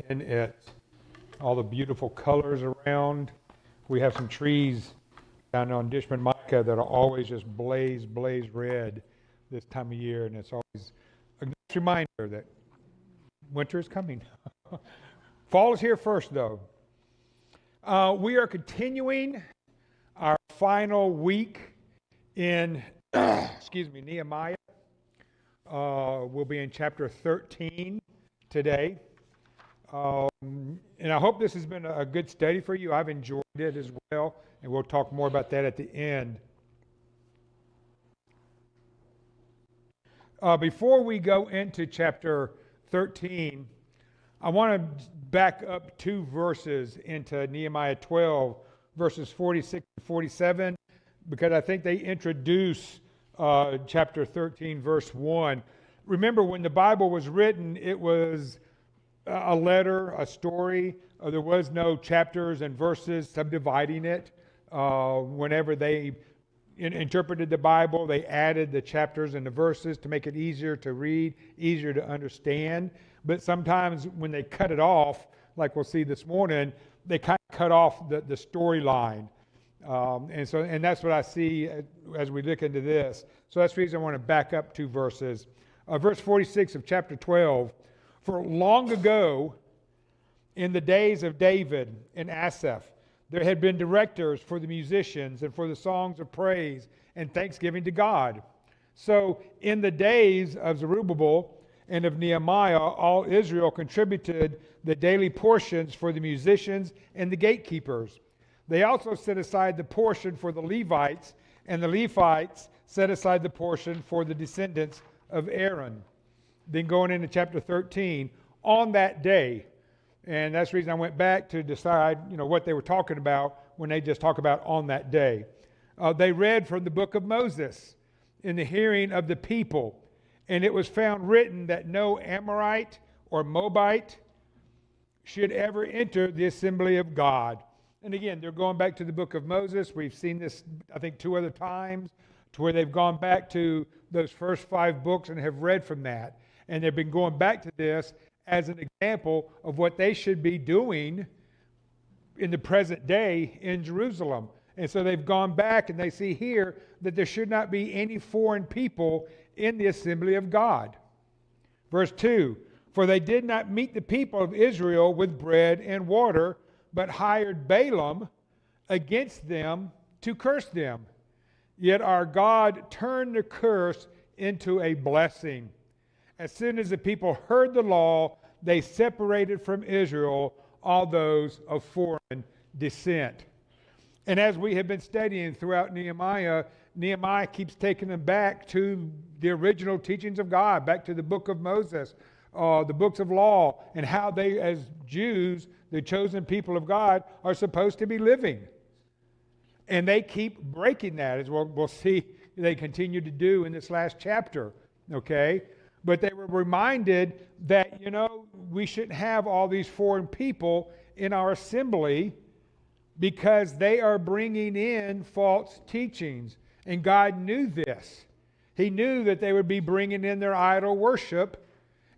looking at all the beautiful colors around. We have some trees down on Dishman Micah that are always just blaze red this time of year, and it's always a nice reminder that winter is coming. Fall is here first, though. We are continuing our final week in, Nehemiah. We'll be in chapter 13 today. And I hope this has been a good study for you. I've enjoyed it as well, and we'll talk more about that at the end. Before we go into chapter 13, I want to back up 2 verses into Nehemiah 12, verses 46 and 47, because I think they introduce chapter 13, verse 1. Remember, when the Bible was written, it was a letter, a story. There was no chapters and verses subdividing it. Whenever they interpreted the Bible, they added the chapters and the verses to make it easier to read, easier to understand. But sometimes when they cut it off, like we'll see this morning, they kind of cut off the storyline. And that's what I see as we look into this. So that's the reason I want to back up 2 verses. Verse 46 of chapter 12. For long ago, in the days of David and Asaph, there had been directors for the musicians and for the songs of praise and thanksgiving to God. So in the days of Zerubbabel and of Nehemiah, all Israel contributed the daily portions for the musicians and the gatekeepers. They also set aside the portion for the Levites, and the Levites set aside the portion for the descendants of Aaron. Then going into chapter 13, on that day, and that's the reason I went back to decide, what they were talking about when they just talk about on that day. They read from the book of Moses in the hearing of the people, and it was found written that no Amorite or Moabite should ever enter the assembly of God. And again, they're going back to the book of Moses. We've seen this, I think, 2 other times, to where they've gone back to those first 5 books and have read from that. And they've been going back to this as an example of what they should be doing in the present day in Jerusalem. And so they've gone back and they see here that there should not be any foreign people in the assembly of God. Verse 2, for they did not meet the people of Israel with bread and water, but hired Balaam against them to curse them. Yet our God turned the curse into a blessing. As soon as the people heard the law, they separated from Israel all those of foreign descent. And as we have been studying throughout Nehemiah, Nehemiah keeps taking them back to the original teachings of God, back to the book of Moses, the books of law, and how they, as Jews, the chosen people of God, are supposed to be living. And they keep breaking that, as we'll see they continue to do in this last chapter, okay? But they were reminded that, we shouldn't have all these foreign people in our assembly because they are bringing in false teachings. And God knew this. He knew that they would be bringing in their idol worship.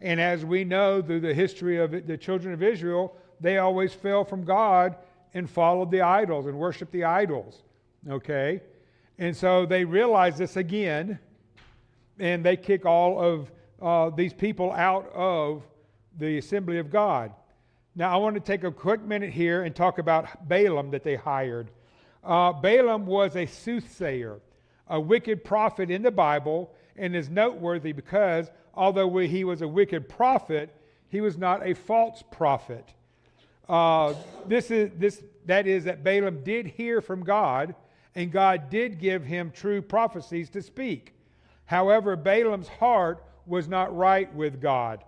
And as we know through the history of the children of Israel, they always fell from God and followed the idols and worshiped the idols. Okay? And so they realize this again, and they kick all of these people out of the assembly of God. Now, I want to take a quick minute here and talk about Balaam that they hired. Balaam was a soothsayer, a wicked prophet in the Bible, and is noteworthy because although he was a wicked prophet, he was not a false prophet. That is that Balaam did hear from God, and God did give him true prophecies to speak. However, Balaam's heart was not right with God.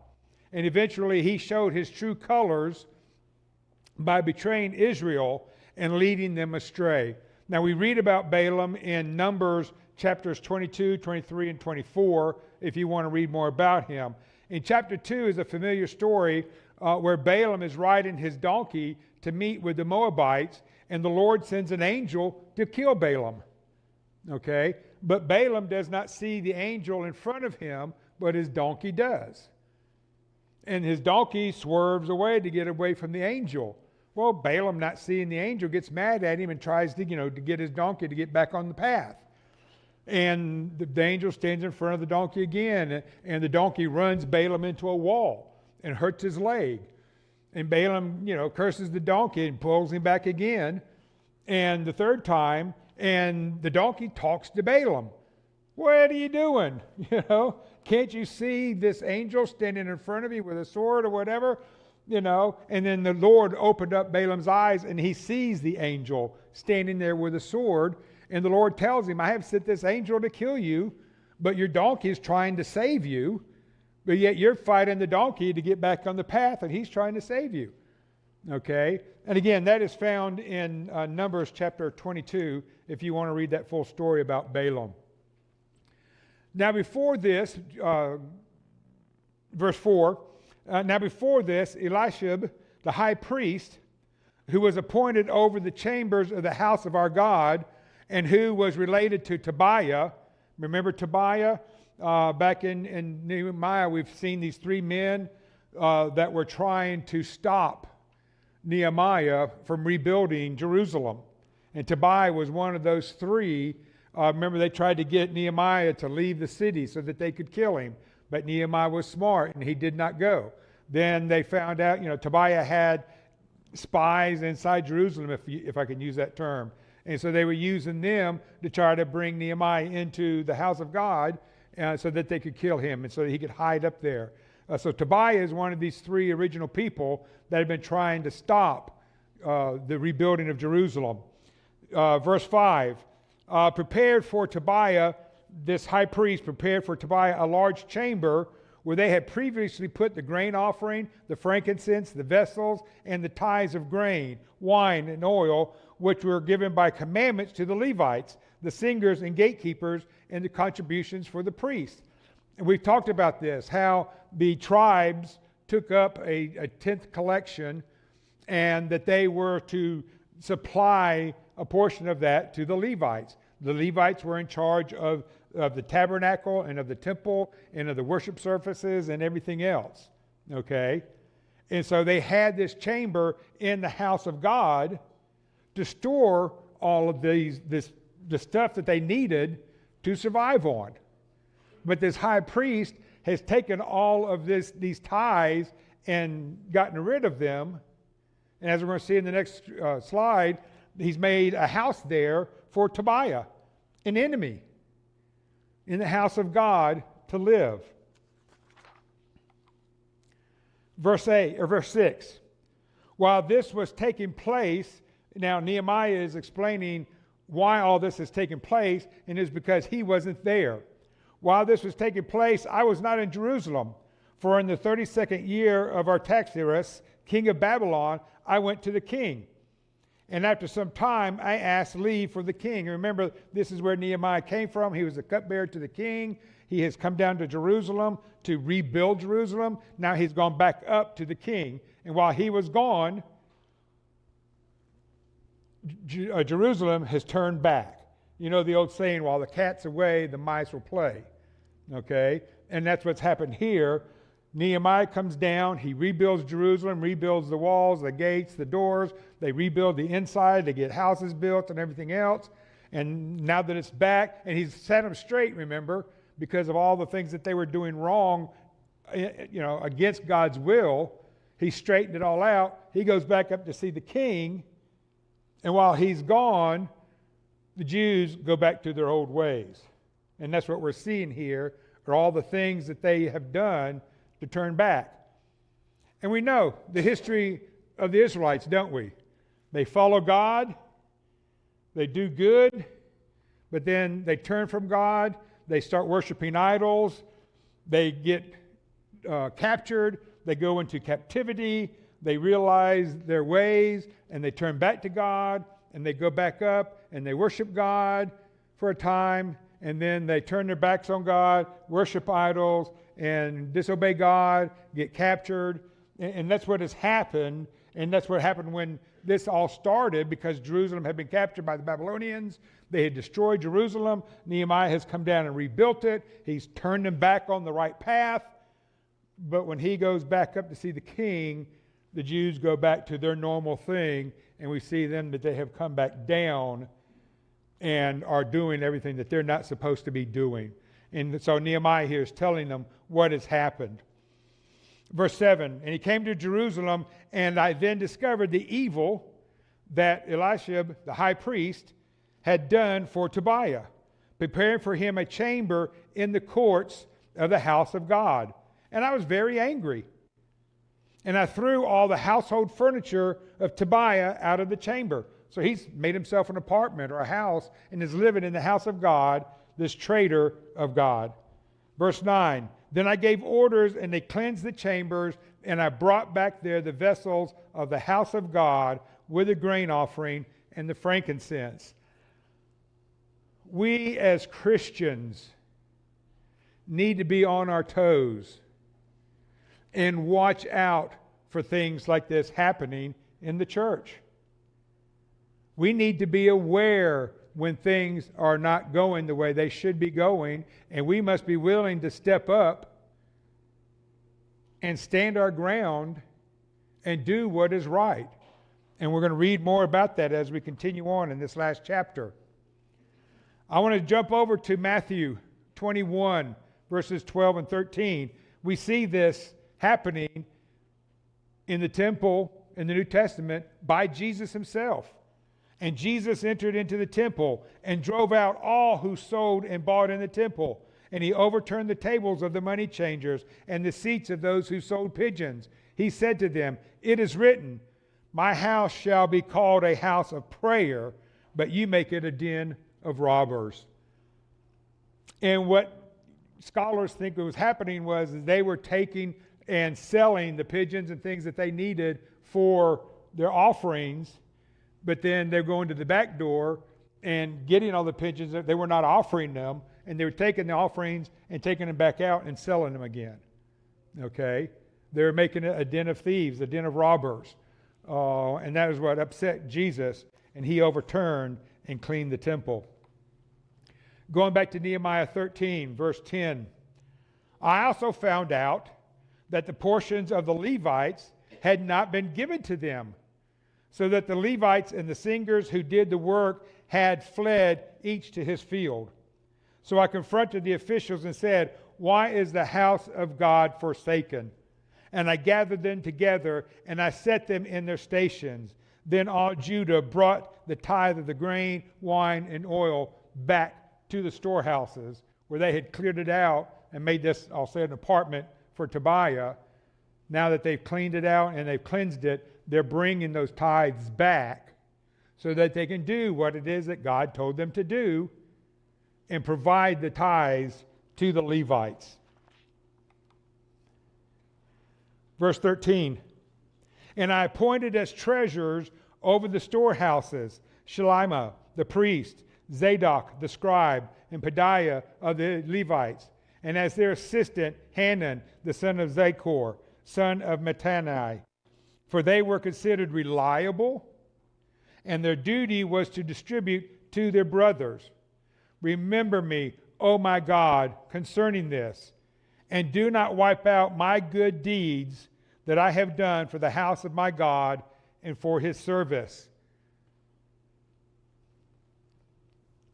And eventually he showed his true colors by betraying Israel and leading them astray. Now we read about Balaam in Numbers chapters 22, 23, and 24, if you want to read more about him. In chapter 2 is a familiar story where Balaam is riding his donkey to meet with the Moabites, and the Lord sends an angel to kill Balaam. Okay? But Balaam does not see the angel in front of him, but his donkey does. and his donkey swerves away to get away from the angel. Well, Balaam, not seeing the angel, gets mad at him and tries to, to get his donkey to get back on the path. And the angel stands in front of the donkey again, and the donkey runs Balaam into a wall and hurts his leg. And Balaam, curses the donkey and pulls him back again. And the third time, and the donkey talks to Balaam. What are you doing? Can't you see this angel standing in front of you with a sword or whatever? And then the Lord opened up Balaam's eyes, and he sees the angel standing there with a sword. And the Lord tells him, I have sent this angel to kill you, but your donkey is trying to save you. But yet you're fighting the donkey to get back on the path, and he's trying to save you. Okay? And again, that is found in Numbers chapter 22, if you want to read that full story about Balaam. Now before this, verse 4, now before this, Eliashib, the high priest, who was appointed over the chambers of the house of our God, and who was related to Tobiah. Remember Tobiah? Back in Nehemiah, we've seen these three men that were trying to stop Nehemiah from rebuilding Jerusalem. And Tobiah was one of those three. Remember, they tried to get Nehemiah to leave the city so that they could kill him. But Nehemiah was smart, and he did not go. Then they found out, Tobiah had spies inside Jerusalem, if I can use that term. And so they were using them to try to bring Nehemiah into the house of God so that they could kill him and so that he could hide up there. So Tobiah is one of these three original people that had been trying to stop the rebuilding of Jerusalem. Verse 5, prepared for Tobiah, this high priest prepared for Tobiah a large chamber where they had previously put the grain offering, the frankincense, the vessels, and the tithes of grain, wine, and oil, which were given by commandments to the Levites, the singers and gatekeepers, and the contributions for the priests. And we've talked about this, how the tribes took up a tenth collection, and that they were to supply a portion of that to the Levites. The Levites were in charge of the tabernacle and of the temple and of the worship services and everything else. Okay? And so they had this chamber in the house of God to store all of the stuff that they needed to survive on. But this high priest has taken all of these tithes and gotten rid of them. And as we're going to see in the next slide, he's made a house there for Tobiah, an enemy, in the house of God to live. Verse 6. While this was taking place, now Nehemiah is explaining why all this is taking place, and it's because he wasn't there. While this was taking place, I was not in Jerusalem, for in the 32nd year of Artaxerxes, king of Babylon, I went to the king. And after some time, I asked leave for the king. And remember, this is where Nehemiah came from. He was the cupbearer to the king. He has come down to Jerusalem to rebuild Jerusalem. Now he's gone back up to the king. And while he was gone, Jerusalem has turned back. You know the old saying, while the cat's away, the mice will play. Okay? And that's what's happened here. Nehemiah comes down, he rebuilds Jerusalem, rebuilds the walls, the gates, the doors. They rebuild the inside, they get houses built and everything else. And now that it's back, and he's set them straight, remember, because of all the things that they were doing wrong, against God's will, he straightened it all out. He goes back up to see the king, and while he's gone, the Jews go back to their old ways. And that's what we're seeing here, are all the things that they have done to turn back. And we know the history of the Israelites, don't we? They follow God, they do good, but then they turn from God, they start worshiping idols, they get captured, they go into captivity, they realize their ways, and they turn back to God, and they go back up, and they worship God for a time, and then they turn their backs on God, worship idols, and disobey God, get captured. And that's what has happened. And that's what happened when this all started, because Jerusalem had been captured by the Babylonians. They had destroyed Jerusalem. Nehemiah has come down and rebuilt it. He's turned them back on the right path. But when he goes back up to see the king, the Jews go back to their normal thing, and we see then that they have come back down and are doing everything that they're not supposed to be doing. And so Nehemiah here is telling them what has happened. Verse 7, and he came to Jerusalem, and I then discovered the evil that Eliashib, the high priest, had done for Tobiah, preparing for him a chamber in the courts of the house of God. And I was very angry. And I threw all the household furniture of Tobiah out of the chamber. So he's made himself an apartment or a house and is living in the house of God, this traitor of God. Verse 9, then I gave orders, and they cleansed the chambers, and I brought back there the vessels of the house of God with the grain offering and the frankincense. We as Christians need to be on our toes and watch out for things like this happening in the church. We need to be aware when things are not going the way they should be going, and we must be willing to step up and stand our ground and do what is right. And we're going to read more about that as we continue on in this last chapter. I want to jump over to Matthew 21, verses 12 and 13. We see this happening in the temple in the New Testament by Jesus himself. And Jesus entered into the temple and drove out all who sold and bought in the temple. And he overturned the tables of the money changers and the seats of those who sold pigeons. He said to them, it is written, my house shall be called a house of prayer, but you make it a den of robbers. And what scholars think was happening was they were taking and selling the pigeons and things that they needed for their offerings, but then they're going to the back door and getting all the pigeons that they were not offering them, and they were taking the offerings and taking them back out and selling them again. Okay? They're making it a den of thieves, a den of robbers. And that is what upset Jesus, and he overturned and cleaned the temple. Going back to Nehemiah 13, verse 10, I also found out that the portions of the Levites had not been given to them, so that the Levites and the singers who did the work had fled each to his field. So I confronted the officials and said, why is the house of God forsaken? And I gathered them together, and I set them in their stations. Then all Judah brought the tithe of the grain, wine, and oil back to the storehouses, where they had cleared it out and made this, I'll say, an apartment for Tobiah. Now that they've cleaned it out and they've cleansed it, they're bringing those tithes back so that they can do what it is that God told them to do and provide the tithes to the Levites. Verse 13, and I appointed as treasurers over the storehouses Shalima the priest, Zadok the scribe, and Pedaiah of the Levites, and as their assistant Hanan the son of Zachor, son of Mattani. For they were considered reliable, and their duty was to distribute to their brothers. Remember me, O my God, concerning this, and do not wipe out my good deeds that I have done for the house of my God and for his service.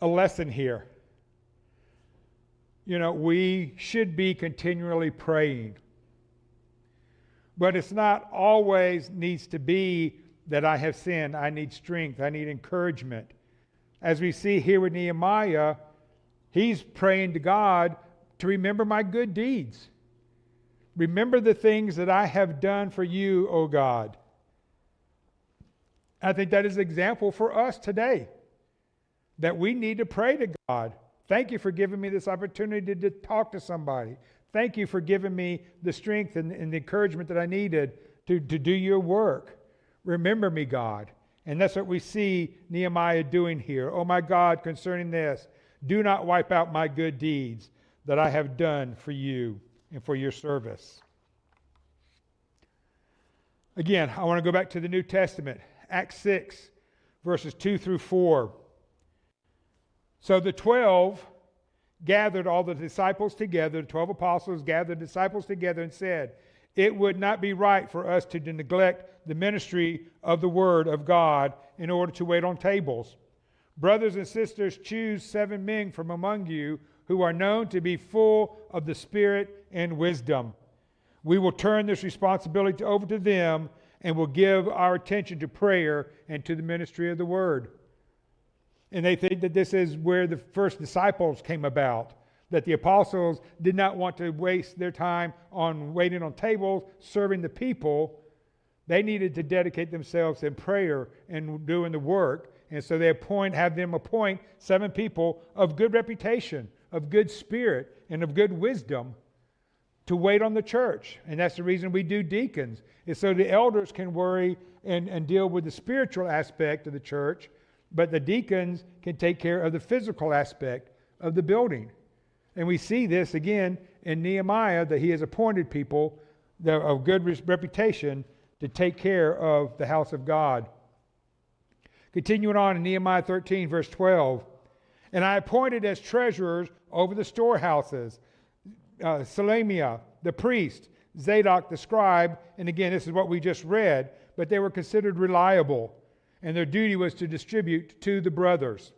A lesson here. You know, we should be continually praying. But it's not always needs to be that I have sinned. I need strength. I need encouragement. As we see here with Nehemiah, he's praying to God to remember my good deeds. Remember the things that I have done for you, O God. I think that is an example for us today, that we need to pray to God. Thank you for giving me this opportunity to talk to somebody. Thank you for giving me the strength and the encouragement that I needed to do your work. Remember me, God. And that's what we see Nehemiah doing here. Oh my God, concerning this, do not wipe out my good deeds that I have done for you and for your service. Again, I want to go back to the New Testament, Acts 6, verses 2 through 4. So the 12 gathered all the disciples together, the 12 apostles gathered the disciples together and said, it would not be right for us to neglect the ministry of the word of God in order to wait on tables. Brothers and sisters, choose 7 men from among you who are known to be full of the Spirit and wisdom. We will turn this responsibility over to them and will give our attention to prayer and to the ministry of the word. And they think that this is where the first disciples came about, that the apostles did not want to waste their time on waiting on tables, serving the people. They needed to dedicate themselves in prayer and doing the work. And so they have them appoint 7 people of good reputation, of good spirit, and of good wisdom to wait on the church. And that's the reason we do deacons, is so the elders can worry and deal with the spiritual aspect of the church, but the deacons can take care of the physical aspect of the building. And we see this again in Nehemiah, that he has appointed people of good reputation to take care of the house of God. Continuing on in Nehemiah 13, verse 12, and I appointed as treasurers over the storehouses Selemiah, the priest, Zadok, the scribe, and again, this is what we just read, but they were considered reliable, and their duty was to distribute to the brothers.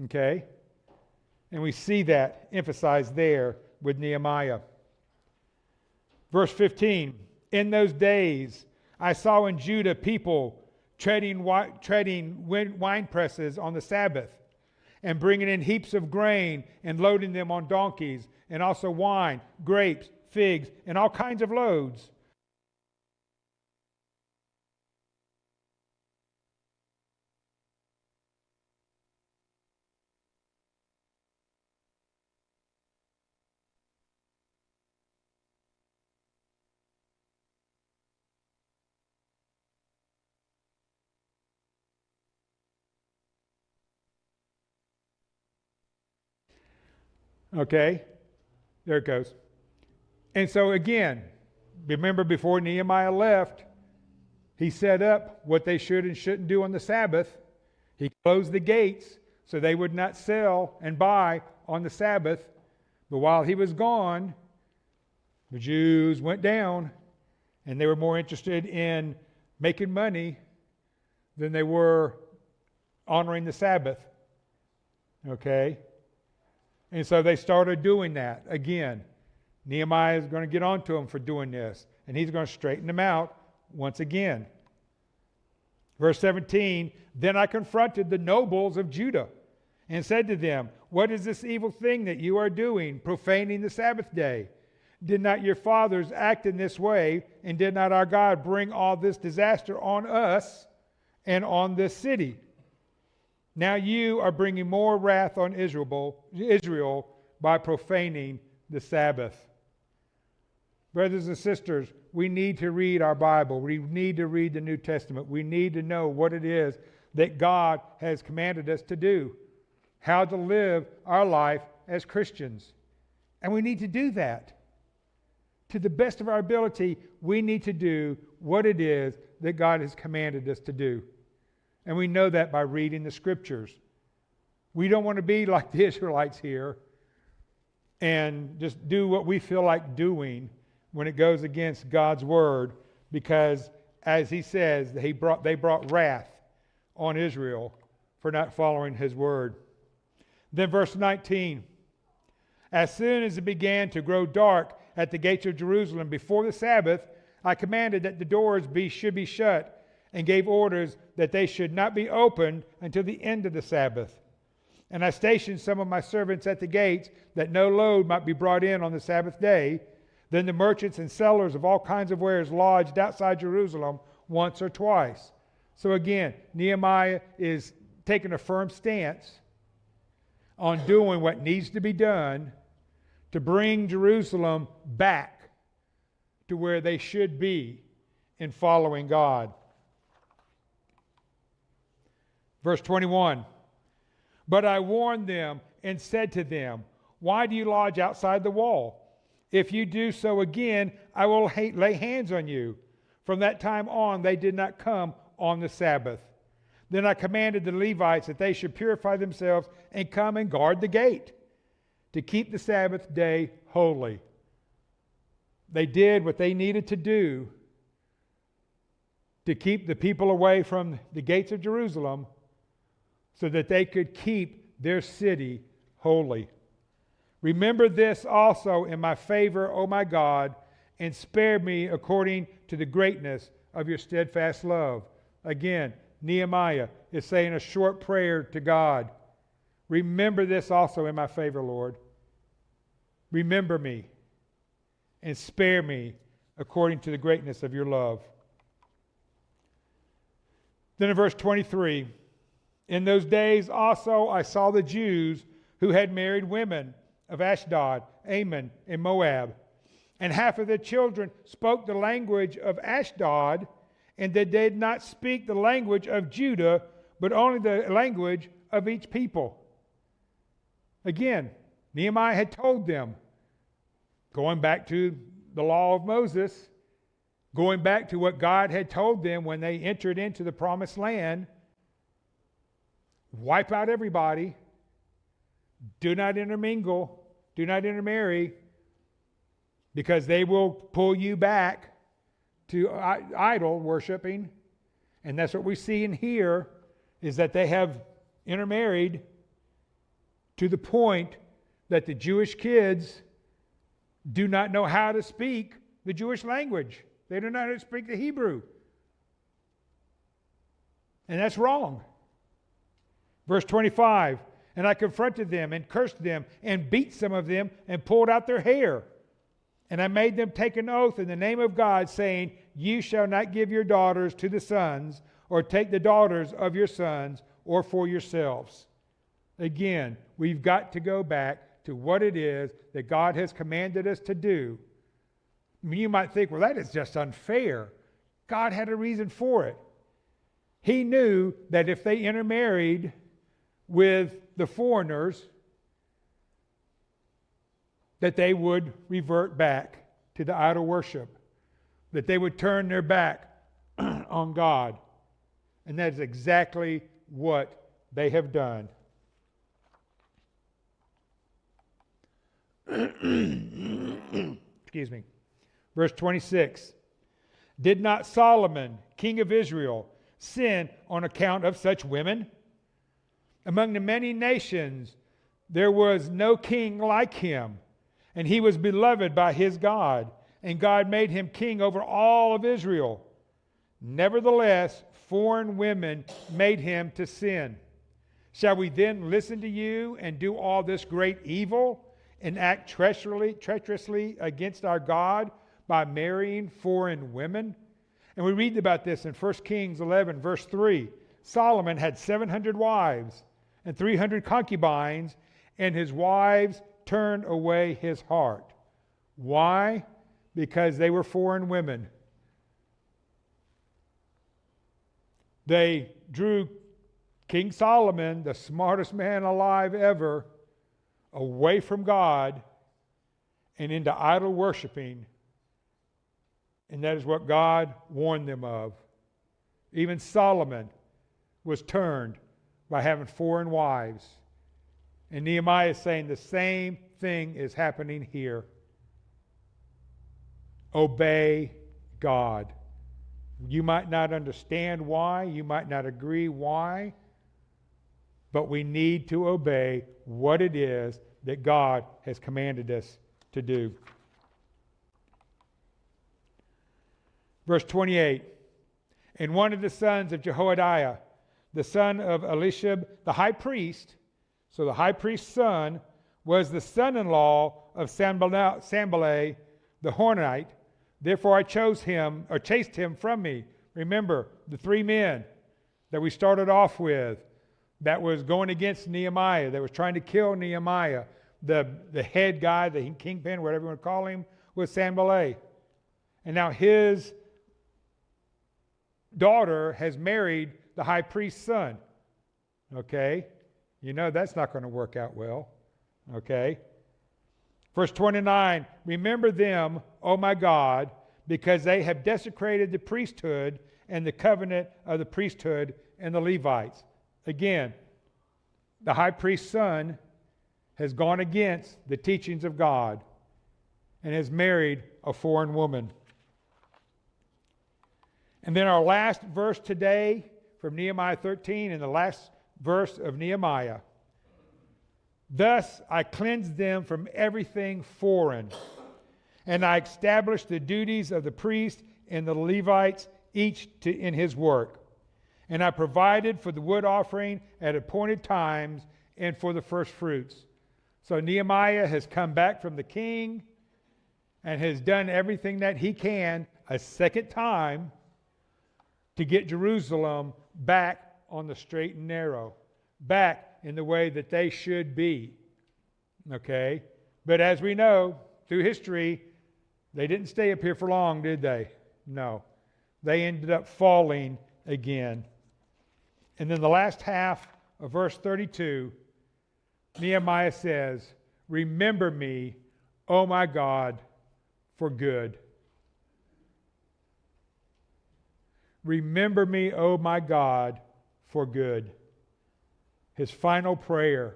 Okay? And we see that emphasized there with Nehemiah. Verse 15, in those days I saw in Judah people treading wine presses on the Sabbath, and bringing in heaps of grain and loading them on donkeys, and also wine, grapes, figs, and all kinds of loads. Okay, there it goes. And so again, remember before Nehemiah left, he set up what they should and shouldn't do on the Sabbath. He closed the gates so they would not sell and buy on the Sabbath. But while he was gone, the Jews went down, and they were more interested in making money than they were honoring the Sabbath. Okay? And so they started doing that again. Nehemiah is going to get on to them for doing this, and he's going to straighten them out once again. Verse 17, then I confronted the nobles of Judah and said to them, what is this evil thing that you are doing, profaning the Sabbath day? Did not your fathers act in this way, and did not our God bring all this disaster on us and on this city? Now you are bringing more wrath on Israel by profaning the Sabbath. Brothers and sisters, we need to read our Bible. We need to read the New Testament. We need to know what it is that God has commanded us to do, how to live our life as Christians. And we need to do that. To the best of our ability, we need to do what it is that God has commanded us to do. And we know that by reading the Scriptures. We don't want to be like the Israelites here and just do what we feel like doing when it goes against God's Word, because, as he says, they brought wrath on Israel for not following his Word. Then verse 19, as soon as it began to grow dark at the gates of Jerusalem before the Sabbath, I commanded that the doors should be shut, and gave orders that they should not be opened until the end of the Sabbath. And I stationed some of my servants at the gates, that no load might be brought in on the Sabbath day. Then the merchants and sellers of all kinds of wares lodged outside Jerusalem once or twice. So again, Nehemiah is taking a firm stance on doing what needs to be done to bring Jerusalem back to where they should be in following God. Verse 21, but I warned them and said to them, why do you lodge outside the wall? If you do so again, I will lay hands on you. From that time on, they did not come on the Sabbath. Then I commanded the Levites that they should purify themselves and come and guard the gate. to keep the Sabbath day holy. They did what they needed to do to keep the people away from the gates of Jerusalem so that they could keep their city holy. Remember this also in my favor, O my God, and spare me according to the greatness of your steadfast love. Again, Nehemiah is saying a short prayer to God. Remember this also in my favor, Lord. Remember me and spare me according to the greatness of your love. Then in verse 23, in those days also I saw the Jews who had married women of Ashdod, Ammon, and Moab. And half of the children spoke the language of Ashdod, and they did not speak the language of Judah, but only the language of each people. Again, Nehemiah had told them, going back to the law of Moses, going back to what God had told them when they entered into the promised land, wipe out everybody, do not intermingle, do not intermarry, because they will pull you back to idol worshiping. And that's what we see in here, is that they have intermarried to the point that the Jewish kids do not know how to speak the Jewish language. They do not know how to speak the Hebrew. And that's wrong. Verse 25, and I confronted them and cursed them and beat some of them and pulled out their hair. And I made them take an oath in the name of God, saying, you shall not give your daughters to the sons, or take the daughters of your sons, or for yourselves. Again, we've got to go back to what it is that God has commanded us to do. I mean, you might think, well, that is just unfair. God had a reason for it. He knew that if they intermarried with the foreigners, that they would revert back to the idol worship, that they would turn their back on God. And that is exactly what they have done. Excuse me. Verse 26. Did not Solomon, king of Israel, sin on account of such women? Among the many nations, there was no king like him, and he was beloved by his God, and God made him king over all of Israel. Nevertheless, foreign women made him to sin. Shall we then listen to you and do all this great evil and act treacherously against our God by marrying foreign women? And we read about this in 1 Kings 11, verse 3. Solomon had 700 wives and 300 concubines, and his wives turned away his heart. Why? Because they were foreign women. They drew King Solomon, the smartest man alive ever, away from God and into idol worshiping. And that is what God warned them of. Even Solomon was turned by having foreign wives. And Nehemiah is saying the same thing is happening here. Obey God. You might not understand why, you might not agree why, but we need to obey what it is that God has commanded us to do. Verse 28, and one of the sons of Jehoiada, the son of Elishab, the high priest, so the high priest's son, was the son-in-law of Sanballat the Hornite. Therefore I chased him from me. Remember, the three men that we started off with that was going against Nehemiah, that was trying to kill Nehemiah. The head guy, the kingpin, whatever you want to call him, was Sanballat. And now his daughter has married the high priest's son. Okay? You know that's not going to work out well. Okay? Verse 29, remember them, O my God, because they have desecrated the priesthood and the covenant of the priesthood and the Levites. Again, the high priest's son has gone against the teachings of God and has married a foreign woman. And then our last verse today from Nehemiah 13 and the last verse of Nehemiah. Thus I cleansed them from everything foreign, and I established the duties of the priest and the Levites, each in his work. And I provided for the wood offering at appointed times and for the first fruits. So Nehemiah has come back from the king and has done everything that he can a second time to get Jerusalem back on the straight and narrow, back in the way that they should be. Okay? But as we know, through history, they didn't stay up here for long, did they? No. They ended up falling again. And then the last half of verse 32, Nehemiah says, remember me, O my God, for good. Remember me, O my God, for good. His final prayer.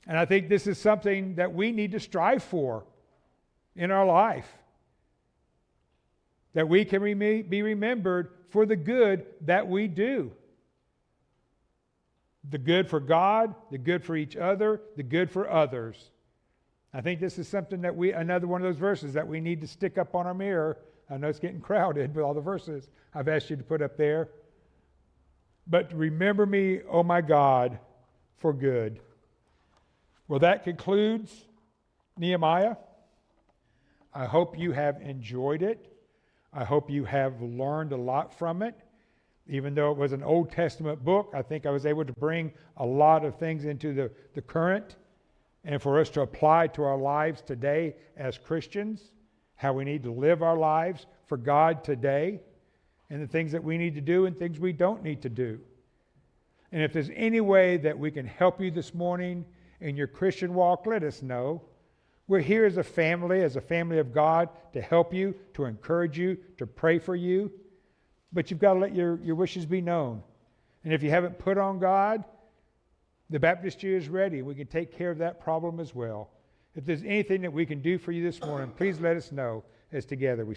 And I think this is something that we need to strive for in our life. That we can be remembered for the good that we do. The good for God, the good for each other, the good for others. I think this is something that another one of those verses that we need to stick up on our mirror. I know it's getting crowded with all the verses I've asked you to put up there. But remember me, O my God, for good. Well, that concludes Nehemiah. I hope you have enjoyed it. I hope you have learned a lot from it. Even though it was an Old Testament book, I think I was able to bring a lot of things into the current and for us to apply to our lives today as Christians, how we need to live our lives for God today, and the things that we need to do and things we don't need to do. And if there's any way that we can help you this morning in your Christian walk, let us know. We're here as a family of God, to help you, to encourage you, to pray for you. But you've got to let your wishes be known. And if you haven't put on God, the baptistry is ready. We can take care of that problem as well. If there's anything that we can do for you this morning, please let us know as together we